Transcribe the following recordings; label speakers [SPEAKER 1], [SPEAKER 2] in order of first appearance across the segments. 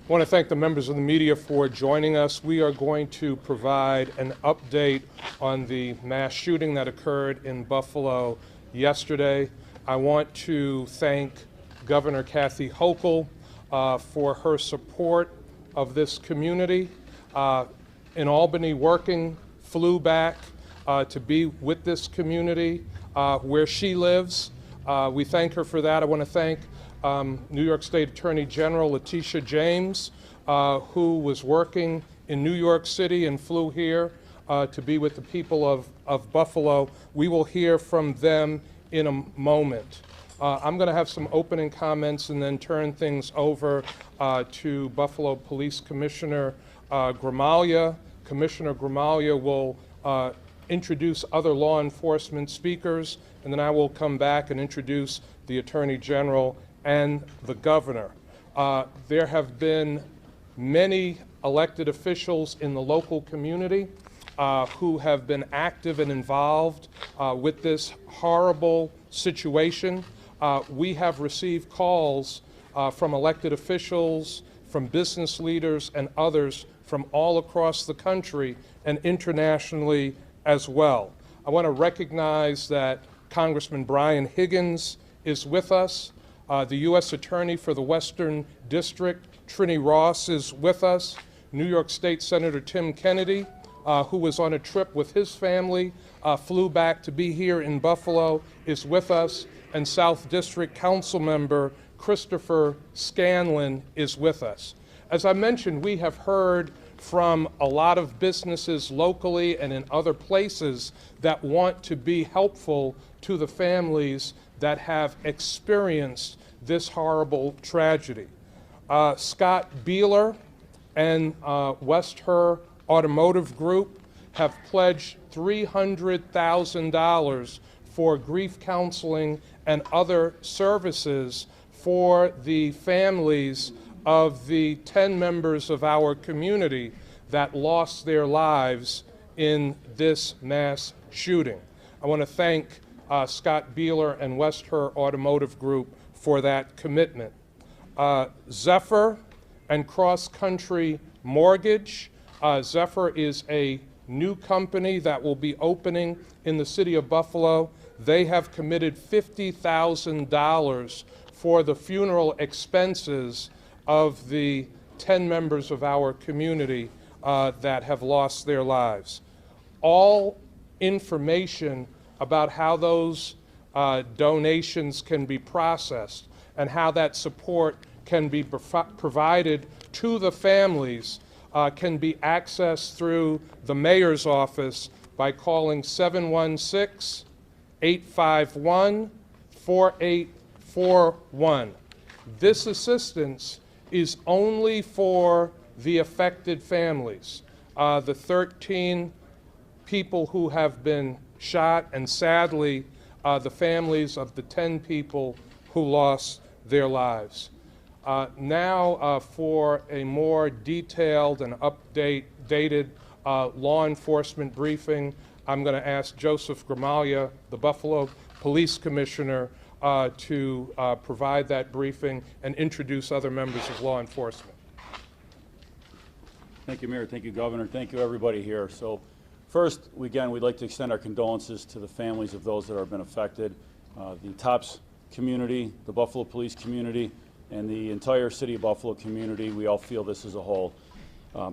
[SPEAKER 1] I want to thank the members of the media for joining us. We are going to provide an update on the mass shooting that occurred in Buffalo yesterday. I want to thank Governor Kathy Hochul for her support of this community. In Albany working, flew back to be with this community where she lives. We thank her for that. I want to thank New York State Attorney General Letitia James, who was working in New York City and flew here to be with the people of Buffalo. We will hear from them in a moment. I'm going to have some opening comments and then turn things over to Buffalo Police Commissioner Gramaglia. Commissioner Gramaglia will introduce other law enforcement speakers, and then I will come back and introduce the Attorney General and the Governor. There have been many elected officials in the local community who have been active and involved with this horrible situation. We have received calls from elected officials, from business leaders, and others from all across the country and internationally as well. I want to recognize that Congressman Brian Higgins is with us. The U.S. Attorney for the Western District, Trini Ross, is with us. New York State Senator Tim Kennedy, who was on a trip with his family, flew back to be here in Buffalo, is with us. And South District Council Member Christopher Scanlon is with us. As I mentioned, we have heard from a lot of businesses locally and in other places that want to be helpful to the families that have experienced this horrible tragedy. Scott Beeler and West Her Automotive Group have pledged $300,000 for grief counseling and other services for the families of the 10 members of our community that lost their lives in this mass shooting. I want to thank Scott Beeler and West Her Automotive Group for that commitment. Zephyr and Cross Country Mortgage. Zephyr is a new company that will be opening in the city of Buffalo. They have committed $50,000 for the funeral expenses of the 10 members of our community that have lost their lives. All information about how those donations can be processed and how that support can be provided to the families can be accessed through the mayor's office by calling 716-851-4841. This assistance is only for the affected families, the 13 people who have been shot, and sadly, the families of the 10 people who lost their lives. Now, for a more detailed and updated law enforcement briefing, I'm going to ask Joseph Gramaglia, the Buffalo Police Commissioner, to provide that briefing and introduce other members of law enforcement.
[SPEAKER 2] Thank you, Mayor. Thank you, Governor. Thank you, everybody here. So first, again, we'd like to extend our condolences to the families of those that have been affected, the TOPS community, the Buffalo police community, and the entire city of Buffalo community. We all feel this as a whole.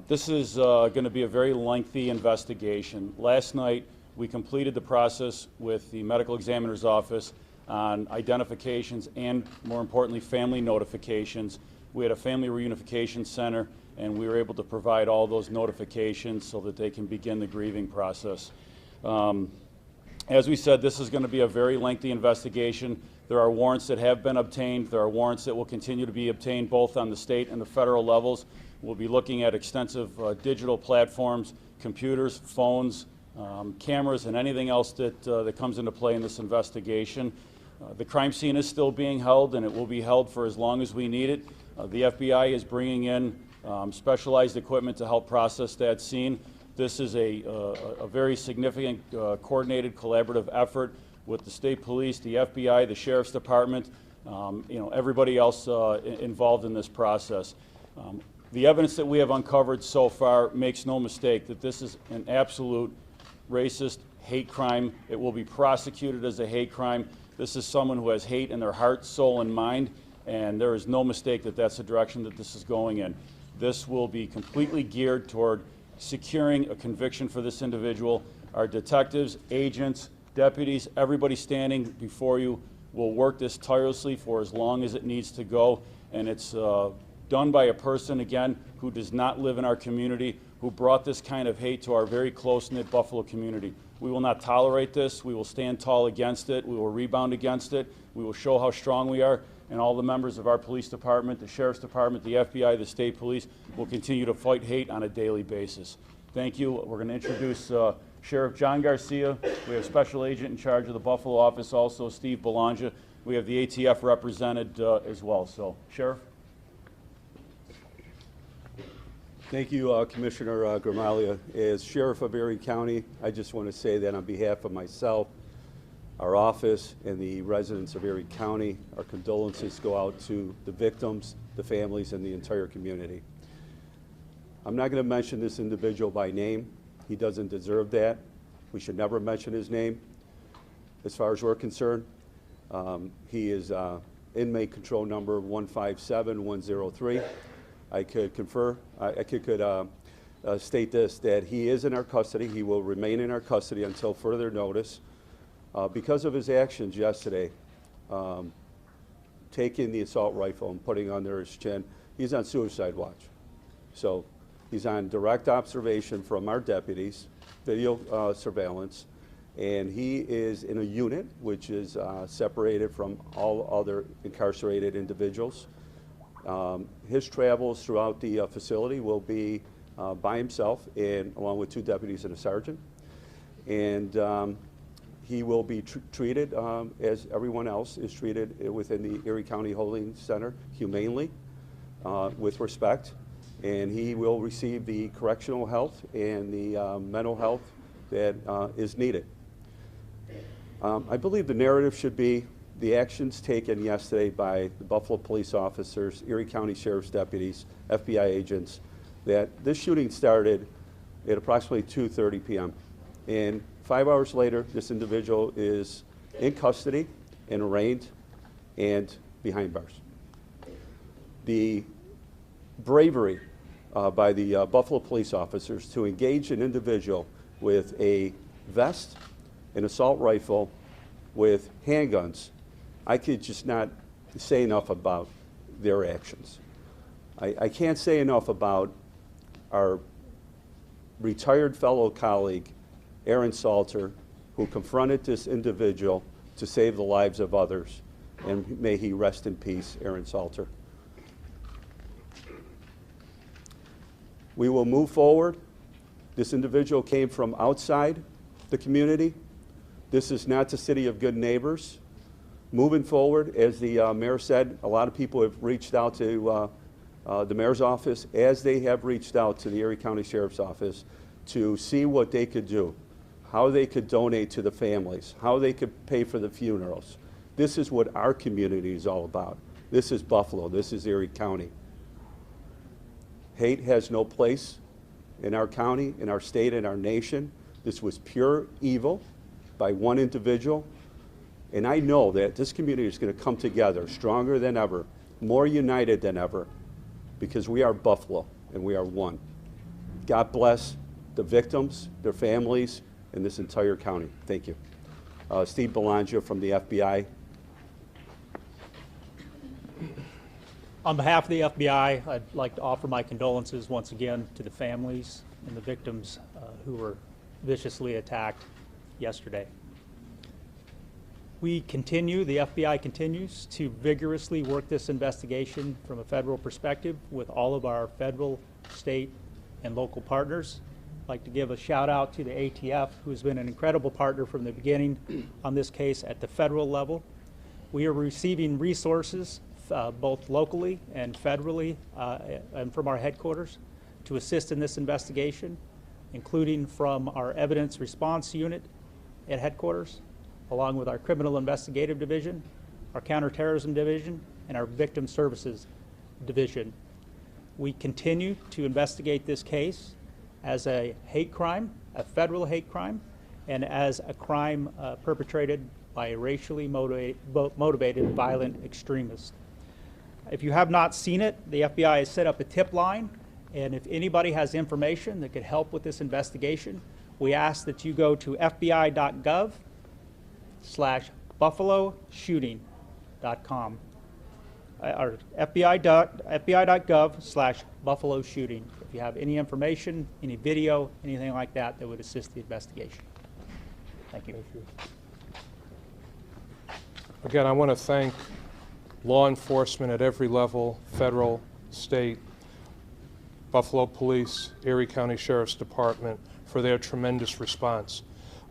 [SPEAKER 2] This is going to be a very lengthy investigation. Last night, we completed the process with the medical examiner's office on identifications and, more importantly, family notifications. We had a family reunification center, and we were able to provide all those notifications so that they can begin the grieving process. As we said, this is going to be a very lengthy investigation. There are warrants that have been obtained. There are warrants that will continue to be obtained both on the state and the federal levels. We'll be looking at extensive digital platforms, computers, phones, cameras, and anything else that comes into play in this investigation. The crime scene is still being held, and it will be held for as long as we need it. The FBI is bringing in specialized equipment to help process that scene. This is a very significant coordinated collaborative effort with the state police, the FBI, the sheriff's department, everybody else involved in this process. The evidence that we have uncovered so far makes no mistake that this is an absolute racist hate crime. It will be prosecuted as a hate crime. This is someone who has hate in their heart, soul, and mind, and there is no mistake that that's the direction that this is going in. This will be completely geared toward securing a conviction for this individual. Our detectives, agents, deputies, everybody standing before you will work this tirelessly for as long as it needs to go, and it's done by a person, again, who does not live in our community, who brought this kind of hate to our very close-knit Buffalo community. We will not tolerate this. We will stand tall against it. We will rebound against it. We will show how strong we are, and all the members of our police department, the sheriff's department, the FBI, the state police will continue to fight hate on a daily basis. Thank you. We're going to introduce Sheriff John Garcia. We have Special Agent in charge of the Buffalo office also, Steve Belongia. We have the ATF represented as well. So, Sheriff.
[SPEAKER 3] Thank you, Commissioner Gramaglia. As Sheriff of Erie County, I just want to say that on behalf of myself, our office, and the residents of Erie County, our condolences go out to the victims, the families, and the entire community. I'm not going to mention this individual by name. He doesn't deserve that. We should never mention his name. As far as we're concerned, he is inmate control number 157103. I could confer, I could state this, that he is in our custody. He will remain in our custody until further notice. Because of his actions yesterday, taking the assault rifle and putting under his chin, he's on suicide watch. So he's on direct observation from our deputies, video surveillance, and he is in a unit which is separated from all other incarcerated individuals. His travels throughout the facility will be by himself, and along with 2 deputies and a sergeant. And he will be treated as everyone else is treated within the Erie County Holding Center, humanely, with respect. And he will receive the correctional health and the mental health that is needed. I believe the narrative should be the actions taken yesterday by the Buffalo police officers, Erie County Sheriff's deputies, FBI agents, that this shooting started at approximately 2:30 p.m. And 5 hours later, this individual is in custody and arraigned and behind bars. The bravery by the Buffalo police officers to engage an individual with a vest, an assault rifle, with handguns, I could just not say enough about their actions. I can't say enough about our retired fellow colleague, Aaron Salter, who confronted this individual to save the lives of others, and may he rest in peace, Aaron Salter. We will move forward. This individual came from outside the community. This is not the city of good neighbors. Moving forward, as the mayor said, a lot of people have reached out to the mayor's office, as they have reached out to the Erie County Sheriff's Office to see what they could do, how they could donate to the families, how they could pay for the funerals. This is what our community is all about. This is Buffalo. This is Erie County. Hate has no place in our county, in our state, in our nation. This was pure evil by one individual. And I know that this community is going to come together stronger than ever, more united than ever, because we are Buffalo and we are one. God bless the victims, their families, and this entire county. Thank you. Steve Belongia from the FBI.
[SPEAKER 4] On behalf of the FBI, I'd like to offer my condolences once again to the families and the victims who were viciously attacked yesterday. The FBI continues to vigorously work this investigation from a federal perspective with all of our federal, state, and local partners. I'd like to give a shout out to the ATF, who has been an incredible partner from the beginning on this case at the federal level. We are receiving resources both locally and federally and from our headquarters to assist in this investigation, including from our evidence response unit at headquarters, along with our criminal investigative division, our counterterrorism division, and our victim services division. We continue to investigate this case as a hate crime, a federal hate crime, and as a crime perpetrated by a racially motivated violent extremist. If you have not seen it, the FBI has set up a tip line, and if anybody has information that could help with this investigation, we ask that you go to fbi.gov/buffaloshooting.com or fbi.gov/buffaloshooting if you have any information, any video, anything like that that would assist the investigation. Thank you.
[SPEAKER 1] Again, I want to thank law enforcement at every level, federal, state, Buffalo Police, Erie County Sheriff's Department, for their tremendous response.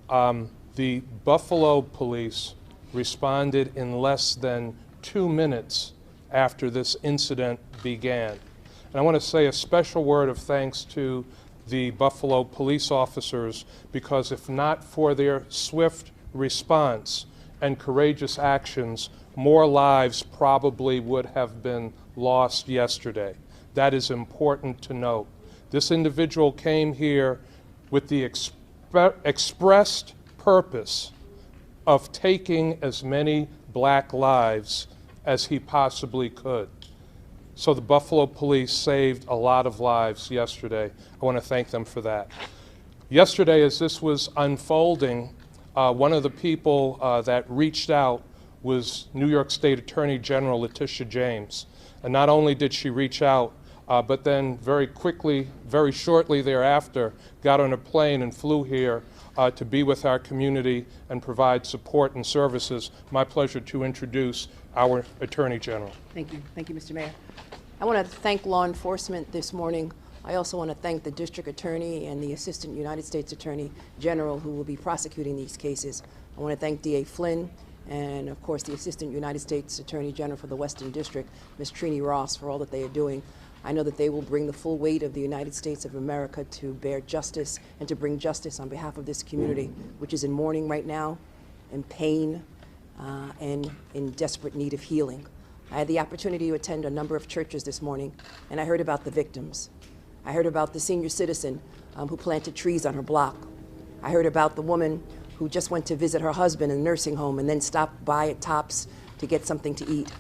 [SPEAKER 1] The Buffalo Police responded in less than 2 minutes after this incident began. And I want to say a special word of thanks to the Buffalo police officers, because if not for their swift response and courageous actions, more lives probably would have been lost yesterday. That is important to note. This individual came here with the expressed purpose of taking as many black lives as he possibly could. So the Buffalo Police saved a lot of lives yesterday. I want to thank them for that. Yesterday, as this was unfolding, one of the people that reached out was New York State Attorney General Letitia James. And not only did she reach out, but then very quickly, very shortly thereafter, got on a plane and flew here to be with our community and provide support and services. My pleasure to introduce our Attorney General.
[SPEAKER 5] Thank you. Thank you, Mr. Mayor. I want to thank law enforcement this morning. I also want to thank the District Attorney and the Assistant United States Attorney General who will be prosecuting these cases. I want to thank DA Flynn and, of course, the Assistant United States Attorney General for the Western District, Ms. Trini Ross, for all that they are doing. I know that they will bring the full weight of the United States of America to bear justice and to bring justice on behalf of this community, which is in mourning right now, in pain, and in desperate need of healing. I had the opportunity to attend a number of churches this morning, and I heard about the victims. I heard about the senior citizen who planted trees on her block. I heard about the woman who just went to visit her husband in a nursing home and then stopped by at Tops to get something to eat.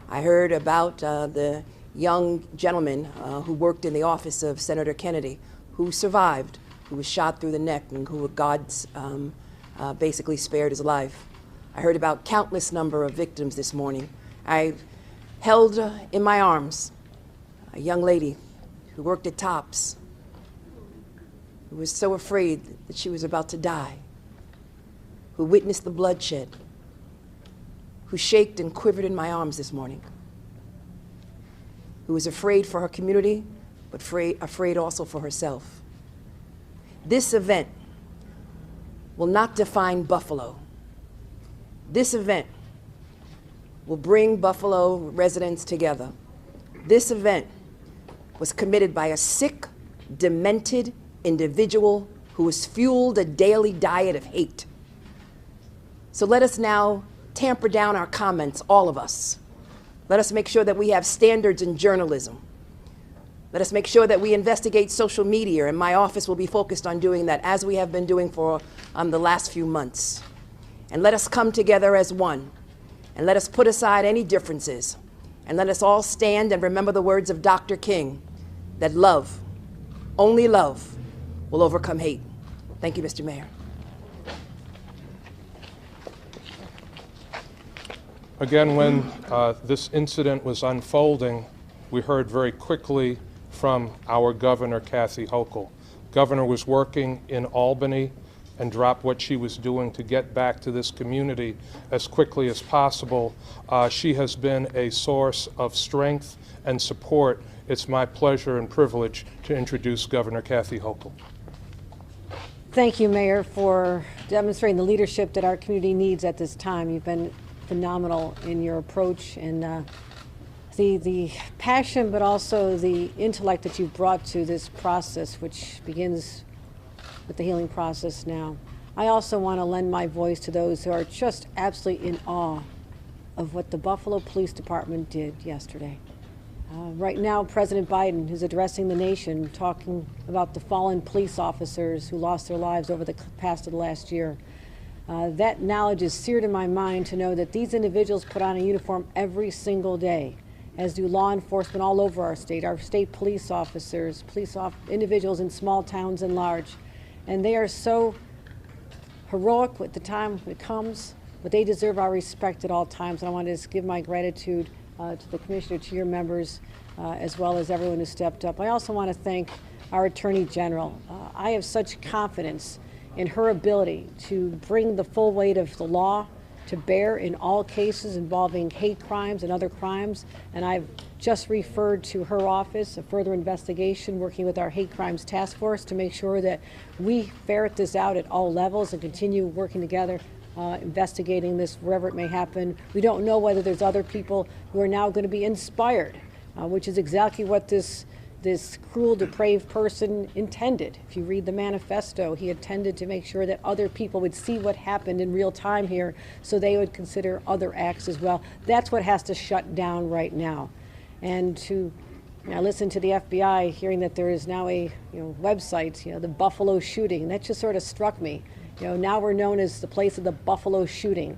[SPEAKER 5] I heard about the young gentleman who worked in the office of Senator Kennedy, who survived, who was shot through the neck, and who God's basically spared his life. I heard about countless number of victims this morning. I held in my arms a young lady who worked at Tops, who was so afraid that she was about to die, who witnessed the bloodshed, who shaked and quivered in my arms this morning, who was afraid for her community, but afraid also for herself. This event will not define Buffalo. This event will bring Buffalo residents together. This event was committed by a sick, demented individual who has fueled a daily diet of hate. So let us now tamper down our comments, all of us. Let us make sure that we have standards in journalism. Let us make sure that we investigate social media, and my office will be focused on doing that, as we have been doing for the last few months. And let us come together as one, and let us put aside any differences, and let us all stand and remember the words of Dr. King, that love, only love, will overcome hate. Thank you, Mr. Mayor.
[SPEAKER 1] Again, when this incident was unfolding, we heard very quickly from our governor, Kathy Hochul. Governor was working in Albany and dropped what she was doing to get back to this community as quickly as possible. She has been a source of strength and support. It's my pleasure and privilege to introduce Governor Kathy Hochul.
[SPEAKER 6] Thank you, Mayor, for demonstrating the leadership that our community needs at this time. You've been phenomenal in your approach and the passion, but also the intellect that you've brought to this process, which begins with the healing process now. I also want to lend my voice to those who are just absolutely in awe of what the Buffalo Police Department did yesterday. Right now, President Biden is addressing the nation, talking about the fallen police officers who lost their lives over the past of the last year. That knowledge is seared in my mind to know that these individuals put on a uniform every single day, as do law enforcement all over our state police officers, individuals in small towns and large. And they are so heroic with the time it comes, but they deserve our respect at all times. And I want to just give my gratitude to the Commissioner, to your members, as well as everyone who stepped up. I also want to thank our Attorney General. I have such confidence in her ability to bring the full weight of the law to bear in all cases involving hate crimes and other crimes. And I've just referred to her office a further investigation, working with our hate crimes task force to make sure that we ferret this out at all levels and continue working together, investigating this wherever it may happen. We don't know whether there's other people who are now going to be inspired, which is exactly what this cruel, depraved person intended. If you read the manifesto, he intended to make sure that other people would see what happened in real time here, so they would consider other acts as well. That's what has to shut down right now. And to listen to the FBI, hearing that there is now a website, the Buffalo shooting, that just sort of struck me. Now we're known as the place of the Buffalo shooting.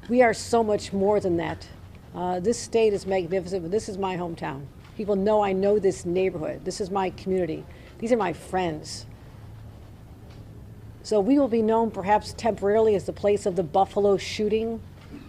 [SPEAKER 6] We are so much more than that. This state is magnificent, but this is my hometown. People know I know this neighborhood. This is my community. These are my friends. So we will be known perhaps temporarily as the place of the Buffalo shooting,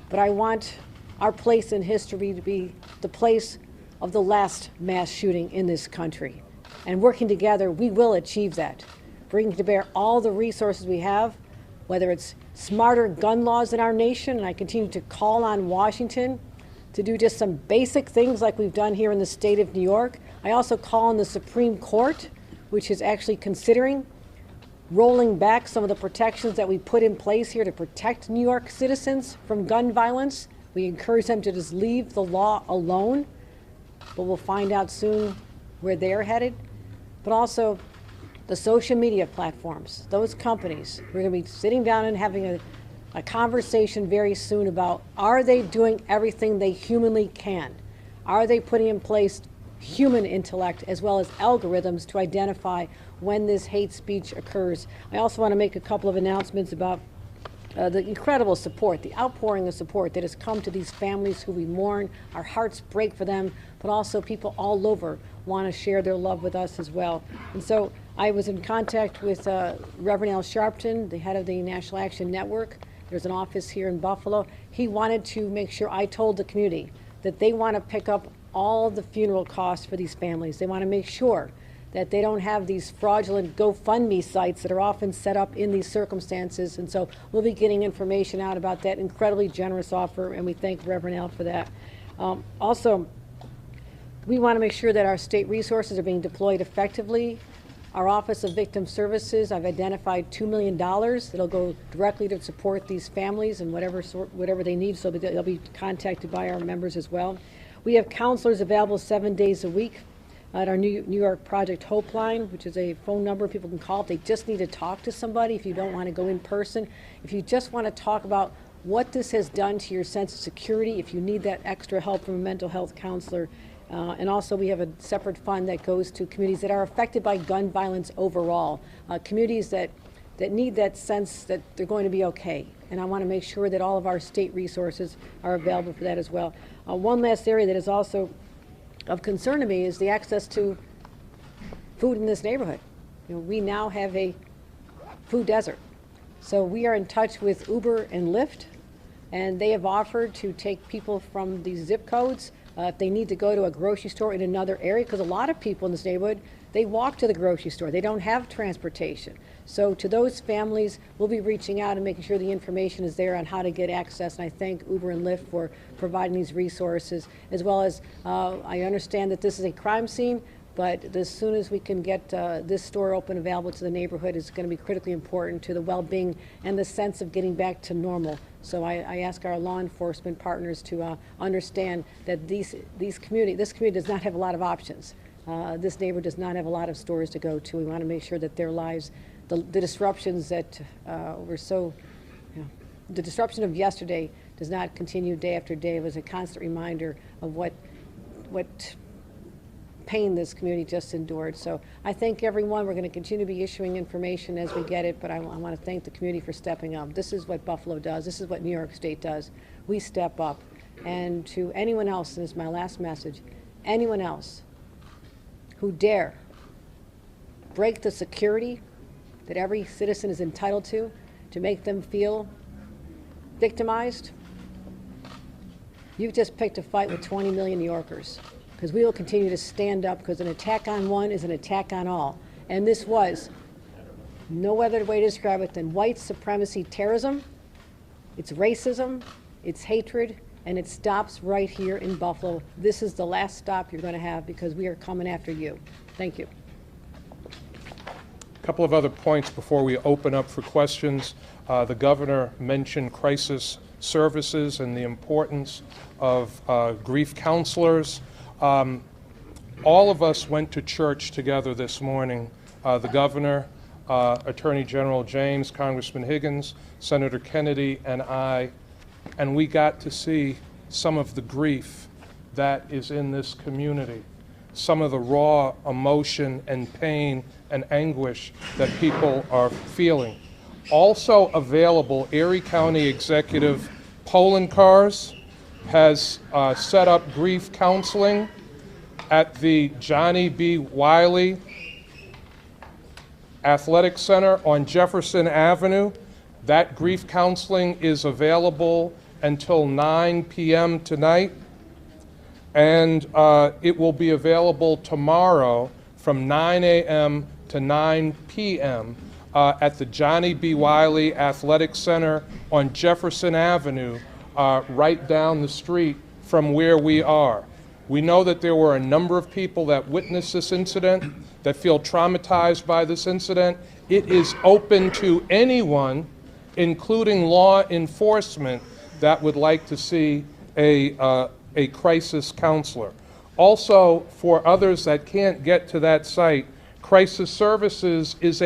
[SPEAKER 6] but I want our place in history to be the place of the last mass shooting in this country. And working together, we will achieve that. Bringing to bear all the resources we have, whether it's smarter gun laws in our nation, and I continue to call on Washington to do just some basic things like we've done here in the state of New York. I also call on the Supreme Court, which is actually considering rolling back some of the protections that we put in place here to protect New York citizens from gun violence. We encourage them to just leave the law alone, but we'll find out soon where they're headed. But also the social media platforms, those companies, we're going to be sitting down and having a conversation very soon about, are they doing everything they humanly can? Are they putting in place human intellect as well as algorithms to identify when this hate speech occurs? I also want to make a couple of announcements about the incredible support, the outpouring of support that has come to these families who we mourn. Our hearts break for them, but also people all over want to share their love with us as well. And so I was in contact with Reverend Al Sharpton, the head of the National Action Network. There's an office here in Buffalo. He wanted to make sure I told the community that they want to pick up all the funeral costs for these families. They want to make sure that they don't have these fraudulent GoFundMe sites that are often set up in these circumstances. And so we'll be getting information out about that incredibly generous offer, and we thank Reverend Al for that. Also, we want to make sure that our state resources are being deployed effectively. Our Office of Victim Services, I've identified $2 million that'll go directly to support these families and whatever they need, so they'll be contacted by our members as well. We have counselors available 7 days a week at our New York Project Hope Line, which is a phone number people can call if they just need to talk to somebody, if you don't want to go in person, if you just want to talk about what this has done to your sense of security, if you need that extra help from a mental health counselor. And also we have a separate fund that goes to communities that are affected by gun violence overall, communities that need that sense that they're going to be okay. And I want to make sure that all of our state resources are available for that as well. One last area that is also of concern to me is the access to food in this neighborhood. We now have a food desert. So we are in touch with Uber and Lyft, and they have offered to take people from these zip codes if they need to go to a grocery store in another area, because a lot of people in this neighborhood, they walk to the grocery store. They don't have transportation. So to those families, we'll be reaching out and making sure the information is there on how to get access. And I thank Uber and Lyft for providing these resources, as well as I understand that this is a crime scene, but as soon as we can get this store open, available to the neighborhood, is going to be critically important to the well-being and the sense of getting back to normal. So I ask our law enforcement partners to understand that this community does not have a lot of options. This neighborhood does not have a lot of stores to go to. We want to make sure that their lives, the disruptions that were so, the disruption of yesterday does not continue day after day. It was a constant reminder of what pain this community just endured. So I thank everyone. We're going to continue to be issuing information as we get it, but I want to thank the community for stepping up. This is what Buffalo does. This is what New York State does. We step up. And to anyone else, and this is my last message, anyone else who dare break the security that every citizen is entitled to make them feel victimized, you've just picked a fight with 20 million New Yorkers, because we will continue to stand up, because an attack on one is an attack on all. And this was no other way to describe it than white supremacy terrorism. It's racism, it's hatred, and it stops right here in Buffalo. This is the last stop you're going to have, because we are coming after you. Thank you.
[SPEAKER 1] A couple of other points before we open up for questions. The governor mentioned crisis services and the importance of grief counselors. All of us went to church together this morning. The governor, Attorney General James, Congressman Higgins, Senator Kennedy, and I, and we got to see some of the grief that is in this community, some of the raw emotion and pain and anguish that people are feeling. Also available, Erie County Executive Poland Cars has set up grief counseling at the Johnny B. Wiley Athletic Center on Jefferson Avenue. That grief counseling is available until 9 p.m. tonight, and it will be available tomorrow from 9 a.m. to 9 p.m. At the Johnny B. Wiley Athletic Center on Jefferson Avenue, right down the street from where we are. We know that there were a number of people that witnessed this incident, that feel traumatized by this incident. It is open to anyone, including law enforcement, that would like to see a crisis counselor. Also, for others that can't get to that site, crisis services is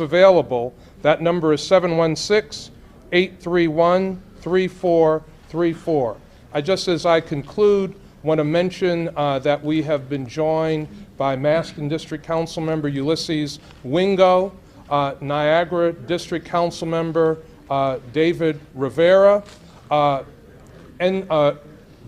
[SPEAKER 1] available. That number is 716-831-3434. Just as I conclude, want to mention that we have been joined by Maston District Council Member Ulysses Wingo, Niagara District Council Member David Rivera, and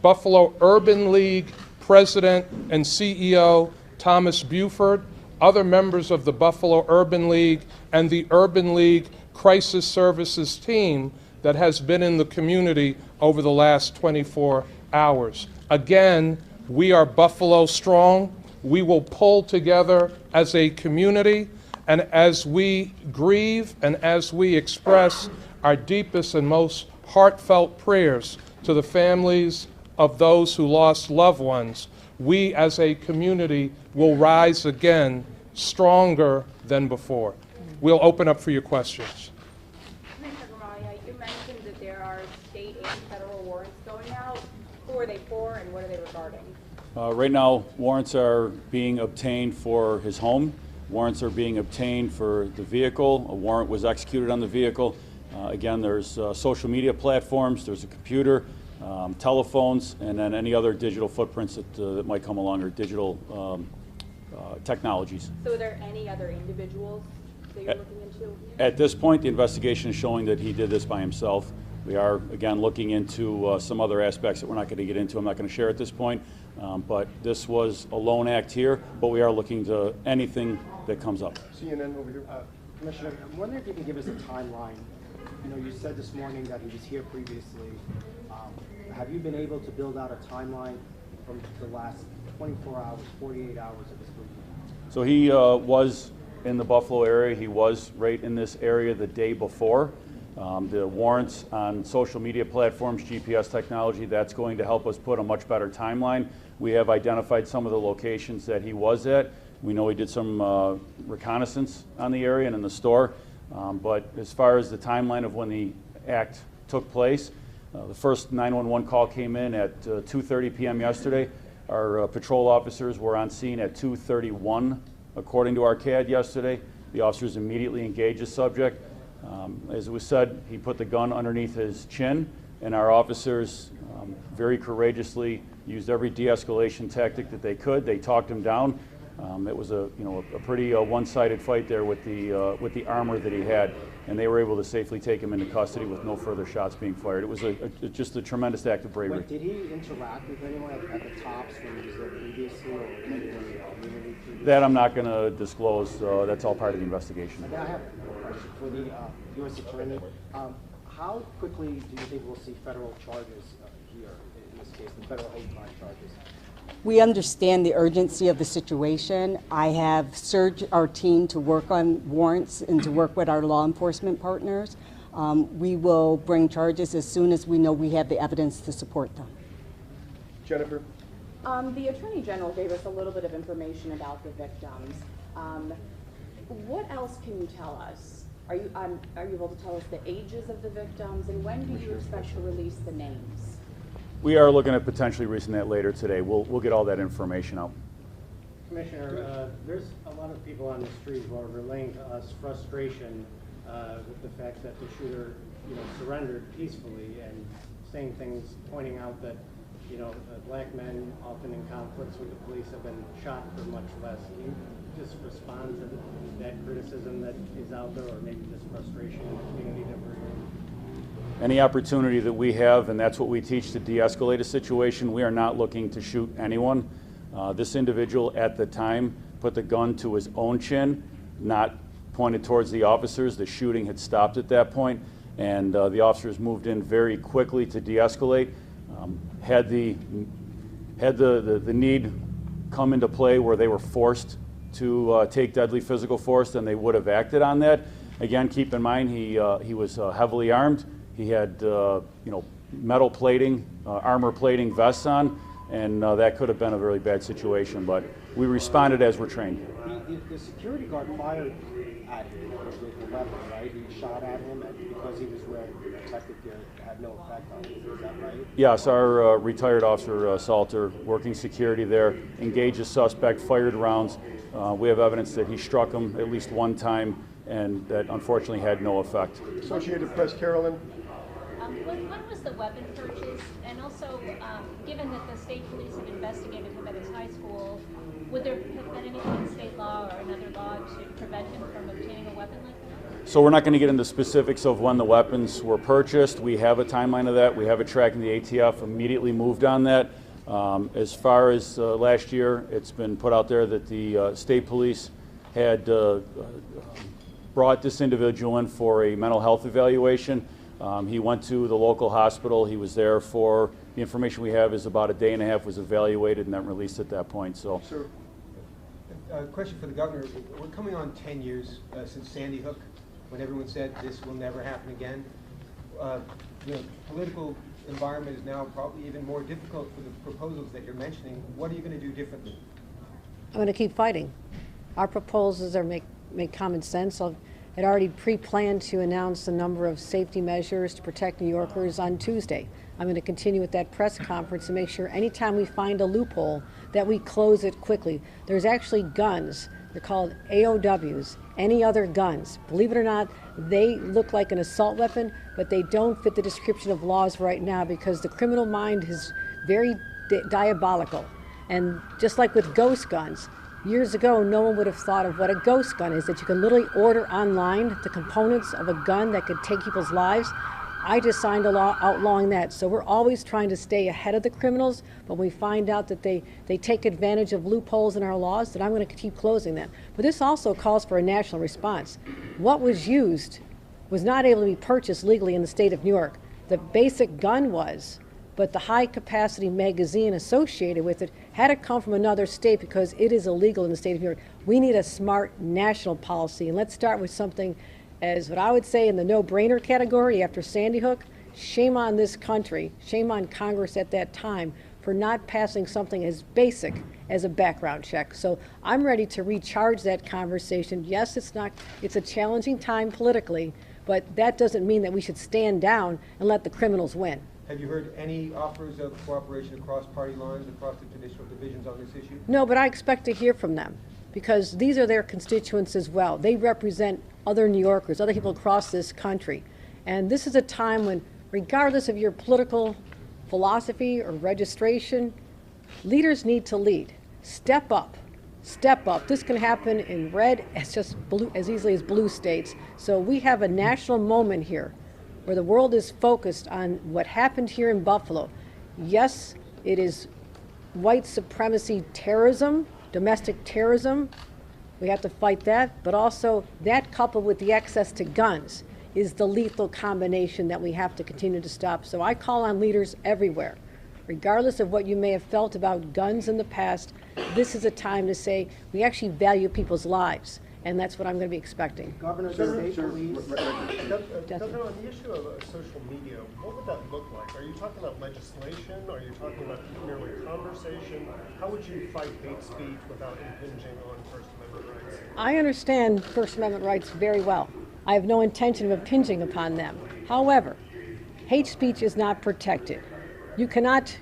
[SPEAKER 1] Buffalo Urban League President and CEO Thomas Buford, other members of the Buffalo Urban League, and the Urban League Crisis Services team that has been in the community over the last 24 hours. Again, we are Buffalo strong. We will pull together as a community, and as we grieve and as we express our deepest and most heartfelt prayers to the families of those who lost loved ones, we as a community will rise again stronger than before. We'll open up for your questions.
[SPEAKER 7] Mr. Gramaglia, you mentioned that there are state and federal warrants going out. Who are they for and what are they regarding?
[SPEAKER 2] Right now, warrants are being obtained for his home. Warrants are being obtained for the vehicle. A warrant was executed on the vehicle. Again, there's social media platforms, there's a computer, telephones, and then any other digital footprints that might come along, or digital technologies.
[SPEAKER 7] So are there any other individuals that you're looking into?
[SPEAKER 2] At this point, the investigation is showing that he did this by himself. We are, again, looking into some other aspects that we're not going to get into. I'm not going to share at this point. But this was a lone act here, but we are looking to anything that comes up.
[SPEAKER 8] CNN over here. Commissioner, I'm wondering if you can give us a timeline. You know, you said this morning that he was here previously. Have you been able to build out a timeline from the last 24 hours, 48 hours of this week?
[SPEAKER 2] So he was in the Buffalo area. He was right in this area the day before. The warrants on social media platforms, GPS technology, that's going to help us put a much better timeline. We have identified some of the locations that he was at. We know he did some reconnaissance on the area and in the store. But as far as the timeline of when the act took place, the first 911 call came in at 2:30 p.m. yesterday. Our patrol officers were on scene at 2:31, according to our CAD yesterday. The officers immediately engaged the subject. As it was said, he put the gun underneath his chin. and our officers very courageously used every de-escalation tactic that they could. They talked him down. It was a pretty one-sided fight there with the armor that he had, and they were able to safely take him into custody with no further shots being fired. It was just a tremendous act of bravery.
[SPEAKER 8] Did he interact with anyone at the tops when he was there previously, or anyone in the community previously?
[SPEAKER 2] That I'm not going to disclose. That's all part of the investigation.
[SPEAKER 8] And I have a question for the U.S. Attorney. How quickly do you think we'll see federal charges here, in this case, the federal hate crime charges?
[SPEAKER 9] We understand the urgency of the situation. I have surged our team to work on warrants and to work with our law enforcement partners. We will bring charges as soon as we know we have the evidence to support them.
[SPEAKER 10] Jennifer?
[SPEAKER 7] The Attorney General gave us a little bit of information about the victims. What else can you tell us? Are you able to tell us the ages of the victims, and when do you expect to release the names?
[SPEAKER 2] We are looking at potentially releasing that later today. We'll get all that information out.
[SPEAKER 8] Commissioner, there's a lot of people on the street who are relaying to us frustration with the fact that the shooter, surrendered peacefully and saying things, pointing out that, black men often in conflicts with the police have been shot for much less. Can you just respond to that criticism that is out there, or maybe this frustration in the community that we're hearing?
[SPEAKER 2] Any opportunity that we have, and that's what we teach to de-escalate a situation, we are not looking to shoot anyone. This individual at the time put the gun to his own chin, not pointed towards the officers. The shooting had stopped at that point, and the officers moved in very quickly to de-escalate. Had the need come into play where they were forced to take deadly physical force, then they would have acted on that. Again, keep in mind he was heavily armed. He had metal plating, armor plating vests on, and that could have been a really bad situation. But we responded as we're trained.
[SPEAKER 8] The security guard fired at him with a weapon, right? He shot at him, and because he was wearing protective gear, it had no effect on him. Is that right?
[SPEAKER 2] Yes, our retired officer Salter, working security there, engaged a suspect, fired rounds. We have evidence that he struck him at least one time, and that unfortunately had no effect.
[SPEAKER 10] Associated Press, Carolyn?
[SPEAKER 11] When was the weapon purchased? And also, given that the state police have investigated him at his high school, would there have been anything in state law or another law to prevent him from obtaining a weapon like that?
[SPEAKER 2] So we're not going to get into specifics of when the weapons were purchased. We have a timeline of that. We have it tracking. The ATF immediately moved on that. As far as last year, it's been put out there that the state police had brought this individual in for a mental health evaluation. He went to the local hospital. He was there for, the information we have is about a day and a half, was evaluated and then released at that point. So,
[SPEAKER 10] Sir, a question for the governor. We're coming on 10 years since Sandy Hook, when everyone said this will never happen again. Political environment is now probably even more difficult for the proposals that you're mentioning. What are you going to do differently?
[SPEAKER 6] I'm going to keep fighting. Our proposals are make common sense. I had already pre-planned to announce a number of safety measures to protect New Yorkers on Tuesday. I'm going to continue with that press conference to make sure anytime we find a loophole that we close it quickly. There's actually guns. They're called AOWs, any other guns. Believe it or not, they look like an assault weapon, but they don't fit the description of laws right now because the criminal mind is very diabolical. And just like with ghost guns, years ago, no one would have thought of what a ghost gun is, that you can literally order online the components of a gun that could take people's lives. I just signed a law outlawing that. So we're always trying to stay ahead of the criminals, but when we find out that they take advantage of loopholes in our laws, then I'm going to keep closing them. But this also calls for a national response. What was used was not able to be purchased legally in the state of New York. The basic gun was, but the high-capacity magazine associated with it had to come from another state because it is illegal in the state of New York. We need a smart national policy, and let's start with something as what I would say in the no-brainer category after Sandy Hook. Shame on this country, shame on Congress at that time for not passing something as basic as a background check. So I'm ready to recharge that conversation. Yes, it's a challenging time politically, but that doesn't mean that we should stand down and let the criminals win.
[SPEAKER 10] Have you heard any offers of cooperation across party lines, across the traditional divisions on this issue?
[SPEAKER 6] No, but I expect to hear from them because these are their constituents as well. They represent other New Yorkers, other people across this country. And this is a time when regardless of your political philosophy or registration, leaders need to lead. Step up. Step up. This can happen in red as easily as blue states. So we have a national moment here where the world is focused on what happened here in Buffalo. Yes, it is white supremacy terrorism, domestic terrorism. We have to fight that, but also that coupled with the access to guns is the lethal combination that we have to continue to stop. So I call on leaders everywhere. Regardless of what you may have felt about guns in the past, this is a time to say we actually value people's lives, and that's what I'm going to be expecting.
[SPEAKER 8] Governor, the state
[SPEAKER 12] Sure.
[SPEAKER 8] police.
[SPEAKER 12] Governor, on the issue of social media, what would that look like? Are you talking about legislation? Are you talking about merely conversation? How would you fight hate speech without impinging on First Amendment rights?
[SPEAKER 6] I understand First Amendment rights very well. I have no intention of impinging upon them. However, hate speech is not protected. You cannot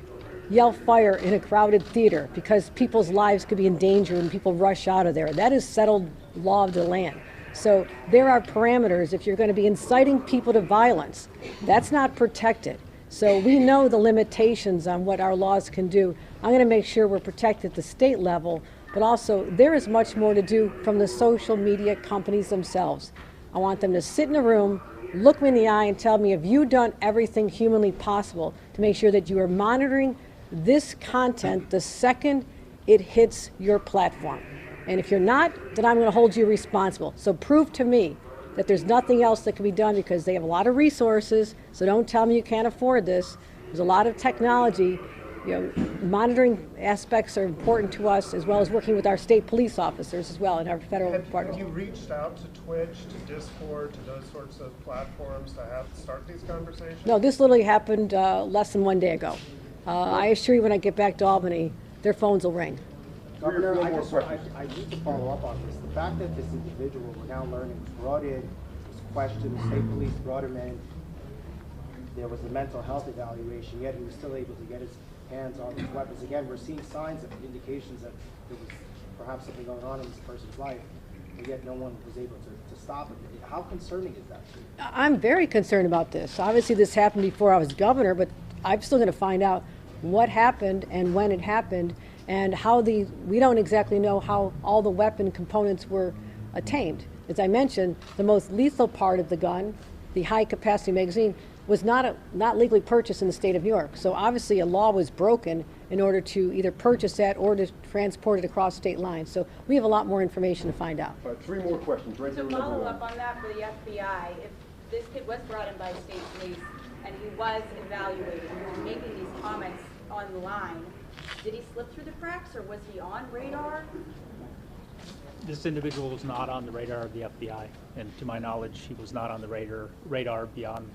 [SPEAKER 6] yell fire in a crowded theater because people's lives could be in danger and people rush out of there. That is settled law of the land. So there are parameters if you're going to be inciting people to violence. That's not protected. So we know the limitations on what our laws can do. I'm going to make sure we're protected at the state level, but also there is much more to do from the social media companies themselves. I want them to sit in a room, look me in the eye and tell me, have you done everything humanly possible to make sure that you are monitoring this content the second it hits your platform? And if you're not, then I'm going to hold you responsible. So prove to me that there's nothing else that can be done, because they have a lot of resources, so don't tell me you can't afford this. There's a lot of technology. You know, monitoring aspects are important to us, as well as working with our state police officers as well and our federal partners.
[SPEAKER 12] Have you reached out to Twitch, to Discord, to those sorts of platforms to start these conversations?
[SPEAKER 6] No, this literally happened less than 1 day ago. I assure you, when I get back to Albany, their phones will ring.
[SPEAKER 8] Governor, I need to follow up on this. The fact that this individual, we're now learning, was brought in, was questioned, the state police brought him in, there was a mental health evaluation, yet he was still able to get his hands on these weapons. Again, we're seeing signs of indications that there was perhaps something going on in this person's life, and yet no one was able to stop it. How concerning is that to you?
[SPEAKER 6] I'm very concerned about this. Obviously, this happened before I was governor, but I'm still going to find out what happened and when it happened, and how we don't exactly know how all the weapon components were attained. As I mentioned, the most lethal part of the gun, the high-capacity magazine, was not legally purchased in the state of New York. So obviously a law was broken in order to either purchase that or to transport it across state lines. So we have a lot more information to find out.
[SPEAKER 13] 3 more questions, right there.
[SPEAKER 14] To follow up on that for the FBI, if this kid was brought in by state police and he was evaluated and he was making these comments online, did he slip through the cracks or was he on radar?
[SPEAKER 4] This individual was not on the radar of the FBI, and to my knowledge, he was not on the radar beyond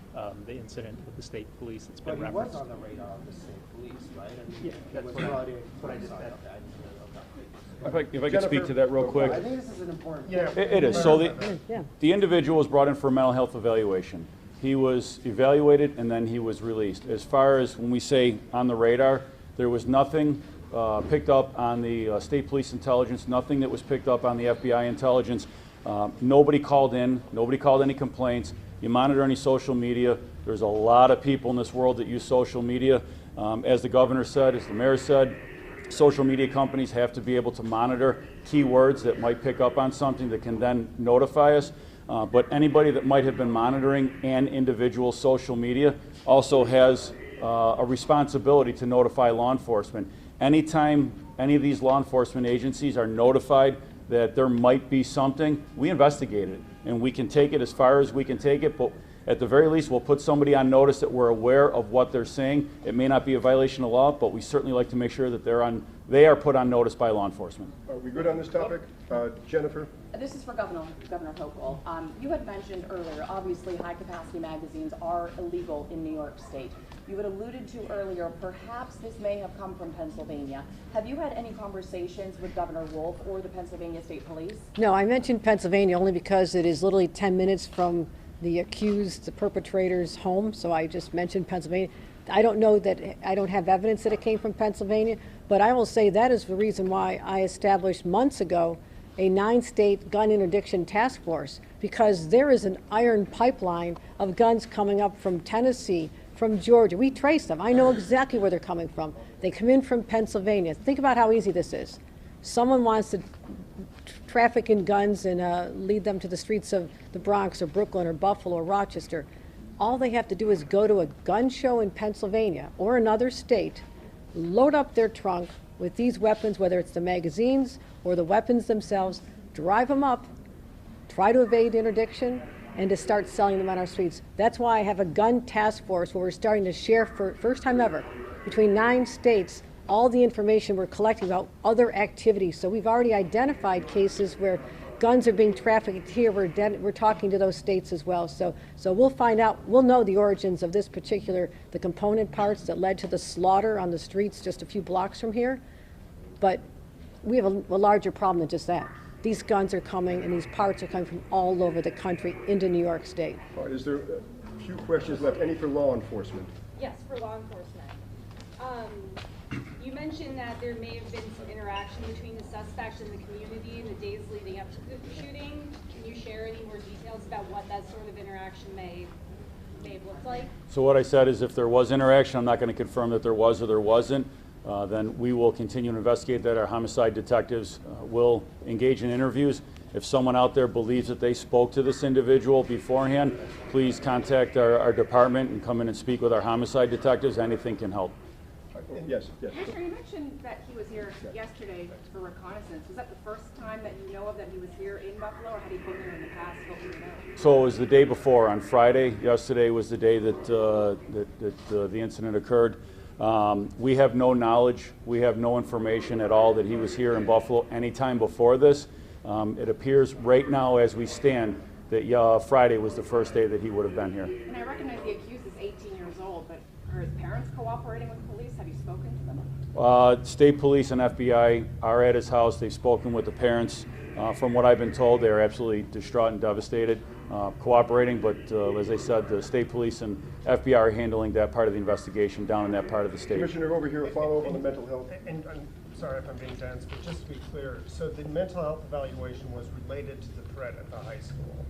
[SPEAKER 4] the incident with the state police that's been referenced.
[SPEAKER 8] But he was on the radar of the state police, right? I mean,
[SPEAKER 4] Yeah,
[SPEAKER 8] he
[SPEAKER 4] that's
[SPEAKER 8] was
[SPEAKER 4] what
[SPEAKER 8] brought in.
[SPEAKER 4] I just said.
[SPEAKER 2] If I could speak to that real quick.
[SPEAKER 8] I think this is an important point.
[SPEAKER 12] Yeah.
[SPEAKER 2] It is. So
[SPEAKER 6] Yeah.
[SPEAKER 2] the individual was brought in for a mental health evaluation. He was evaluated and then he was released. As far as when we say on the radar, there was nothing picked up on the state police intelligence, nothing that was picked up on the FBI intelligence. Nobody called in, nobody called any complaints. You monitor any social media. There's a lot of people in this world that use social media. As the governor said, as the mayor said, social media companies have to be able to monitor keywords that might pick up on something that can then notify us. But anybody that might have been monitoring an individual social media also has a responsibility to notify law enforcement. Anytime any of these law enforcement agencies are notified that there might be something, we investigate it, and we can take it as far as we can take it, but at the very least, we'll put somebody on notice that we're aware of what they're saying. It may not be a violation of law, but we certainly like to make sure that they are put on notice by law enforcement.
[SPEAKER 13] Are we good on this topic? Jennifer?
[SPEAKER 7] This is for Governor Hochul. You had mentioned earlier, obviously high-capacity magazines are illegal in New York State. You had alluded to earlier, perhaps this may have come from Pennsylvania. Have you had any conversations with Governor Wolf or the Pennsylvania State Police?
[SPEAKER 6] No, I mentioned Pennsylvania only because it is literally 10 minutes from the accused, the perpetrator's home, so I just mentioned Pennsylvania. I don't know that, I don't have evidence that it came from Pennsylvania, but I will say that is the reason why I established months ago a 9-state gun interdiction task force, because there is an iron pipeline of guns coming up from Tennessee, from Georgia. We trace them. I know exactly where they're coming from. They come in from Pennsylvania. Think about how easy this is. Someone wants to traffic in guns and lead them to the streets of the Bronx or Brooklyn or Buffalo or Rochester. All they have to do is go to a gun show in Pennsylvania or another state, load up their trunk with these weapons, whether it's the magazines or the weapons themselves, drive them up, try to evade interdiction, and to start selling them on our streets. That's why I have a gun task force where we're starting to share, for first time ever, between 9 states, all the information we're collecting about other activities. So we've already identified cases where guns are being trafficked here. We're talking to those states as well. So we'll find out, we'll know the origins of this particular, the component parts that led to the slaughter on the streets just a few blocks from here. But we have a larger problem than just that. These guns are coming and these parts are coming from all over the country into New York State.
[SPEAKER 13] All right, is there a few questions left? Any for law enforcement?
[SPEAKER 15] Yes, for law enforcement. You mentioned that there may have been some interaction between the suspects and the community in the days leading up to the shooting. Can you share any more details about what that sort of interaction may have looked like?
[SPEAKER 2] So what I said is if there was interaction, I'm not going to confirm that there was or there wasn't. Then we will continue to investigate that. Our homicide detectives will engage in interviews. If someone out there believes that they spoke to this individual beforehand, please contact our department and come in and speak with our homicide detectives. Anything can help.
[SPEAKER 13] Yes, yes.
[SPEAKER 16] Commissioner, you mentioned that he was here yesterday for reconnaissance. Was that the first time that you know of that he was here in Buffalo, or had he been there in the past?
[SPEAKER 2] So it was the day before, on Friday. Yesterday was the day that the incident occurred. We have no knowledge, we have no information at all that he was here in Buffalo any time before this. It appears right now as we stand that Friday was the first day that he would have been here.
[SPEAKER 16] And I recognize the accused is 18 years old, but are his parents cooperating with police? Have you spoken to them?
[SPEAKER 2] State police and FBI are at his house. They've spoken with the parents. From what I've been told, they're absolutely distraught and devastated, cooperating, but as I said, the state police and FBI are handling that part of the investigation down in that part of the state.
[SPEAKER 13] Commissioner, over here, a follow-up on the mental health.
[SPEAKER 12] And I'm sorry if I'm being dense, but just to be clear, so the mental health evaluation was related to the threat at the high school?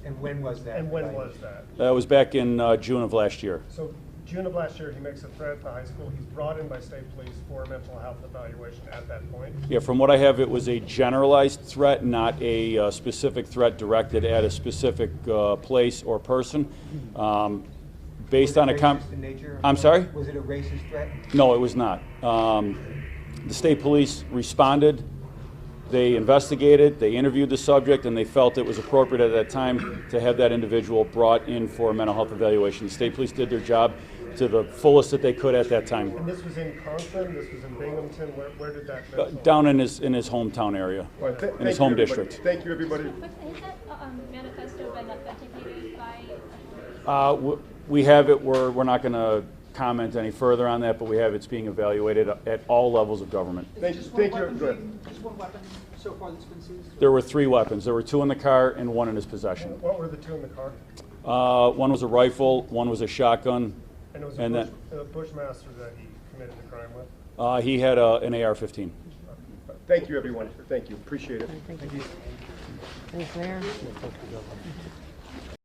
[SPEAKER 10] And when was that?
[SPEAKER 12] And when was that?
[SPEAKER 2] That was back in June of last year.
[SPEAKER 12] So June of last year, he makes a threat at the high school. He's brought in by state police for a mental health evaluation at that point.
[SPEAKER 2] Yeah, from what I have, it was a generalized threat, not a specific threat directed at a specific place or person. Based on a I'm sorry?
[SPEAKER 10] Was it a racist threat?
[SPEAKER 2] No, it was not. The state police responded. They investigated, they interviewed the subject, and they felt it was appropriate at that time to have that individual brought in for a mental health evaluation. The state police did their job to the fullest that they could at that time.
[SPEAKER 12] And this was in Conklin, this was in Binghamton, where did that
[SPEAKER 2] down in his hometown area, in his home district.
[SPEAKER 13] Thank you, everybody.
[SPEAKER 11] Has that manifesto been authenticated by?
[SPEAKER 2] We have it. We're not going to comment any further on that, but we have it's being evaluated at all levels of government.
[SPEAKER 10] Thank you. Go ahead. Just one weapon so far that's been seized?
[SPEAKER 2] There were 3 weapons. There were 2 in the car and 1 in his possession.
[SPEAKER 12] What were the 2 in the car?
[SPEAKER 2] One was a rifle, 1 was a shotgun.
[SPEAKER 12] And it was a Bushmaster that he committed the crime with?
[SPEAKER 2] He had an AR-15.
[SPEAKER 13] Thank you, everyone. Thank you. Appreciate it.
[SPEAKER 6] Thank you. Thanks, Mayor.